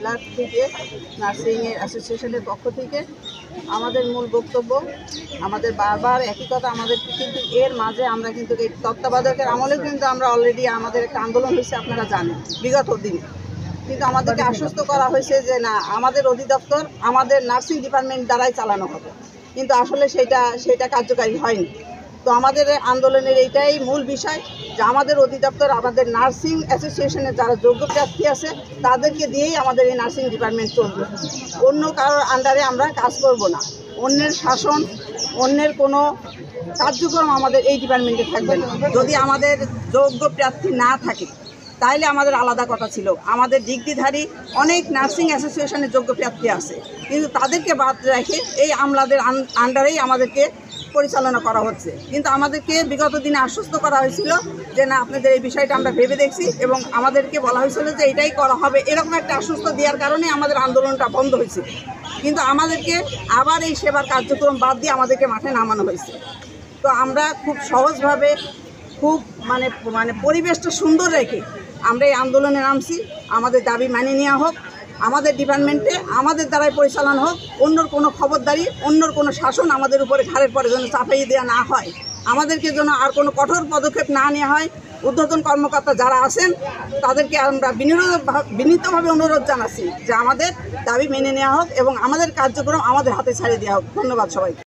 জেলার থেকে নার্সিং অ্যাসোসিয়েশনের পক্ষ থেকে আমাদের মূল বক্তব্য আমাদের বারবার একই কথা আমাদের কিন্তু এর মাঝে আমরা কিন্তু এই তত্ত্বাবধায়কের আমলেও কিন্তু আমরা অলরেডি আমাদের একটা আন্দোলন হয়েছে আপনারা জানেন বিগত দিনে কিন্তু আমাদেরকে আশ্বস্ত করা হয়েছে যে না আমাদের অধিদপ্তর আমাদের নার্সিং ডিপার্টমেন্ট দ্বারাই চালানো হবে কিন্তু আসলে সেটা কার্যকারী হয়নি। তো আমাদের আন্দোলনের এইটাই মূল বিষয় যে আমাদের অধিদপ্তর আমাদের নার্সিং অ্যাসোসিয়েশনের যারা যোগ্য প্রার্থী আছে তাদেরকে দিয়েই আমাদের এই নার্সিং ডিপার্টমেন্ট চলবে, অন্য কারোর আন্ডারে আমরা কাজ করব না, অন্যের শাসন অন্যের কোনো কার্যক্রম আমাদের এই ডিপার্টমেন্টে থাকবে না। যদি আমাদের যোগ্য প্রার্থী না থাকে তাইলে আমাদের আলাদা কথা ছিল, আমাদের ডিগ্রিধারী অনেক নার্সিং অ্যাসোসিয়েশনের যোগ্য প্রার্থী আছে কিন্তু তাদেরকে বাদ রেখে এই আমলাদের আন্ডারেই আমাদেরকে পরিচালনা করা হচ্ছে। কিন্তু আমাদেরকে বিগত দিনে আশ্বস্ত করা হয়েছিল যে না আপনাদের এই বিষয়টা আমরা ভেবে দেখছি এবং আমাদেরকে বলা হয়েছিল যে এটাই করা হবে, এরকম একটা আশ্বস্ত দেওয়ার কারণে আমাদের আন্দোলনটা বন্ধ হয়েছে। কিন্তু আমাদেরকে আবার এই সেবার কার্যক্রম বাদ দিয়ে আমাদেরকে মাঠে নামানো হয়েছে। তো আমরা খুব সহজভাবে খুব মানে পরিবেশটা সুন্দর রেখে আমরা এই আন্দোলনে নামছি। আমাদের দাবি মানে নেওয়া হোক, আমাদের ডিপার্টমেন্টে আমাদের দ্বারাই পরিচালনা হোক, অন্যর কোনো খবরদারি অন্যর কোনো শাসন আমাদের উপরে ঘাড়ের পরে যেন চাপাইয়ে দেওয়া না হয়, আমাদেরকে যেন আর কোনো কঠোর পদক্ষেপ না নেওয়া হয়। ঊর্ধ্বতন কর্মকর্তা যারা আছেন তাদেরকে আমরা বিনীতভাবে অনুরোধ জানাচ্ছি যে আমাদের দাবি মেনে নেওয়া হোক এবং আমাদের কার্যক্রম আমাদের হাতে ছাড়িয়ে দেওয়া হোক। ধন্যবাদ সবাইকে।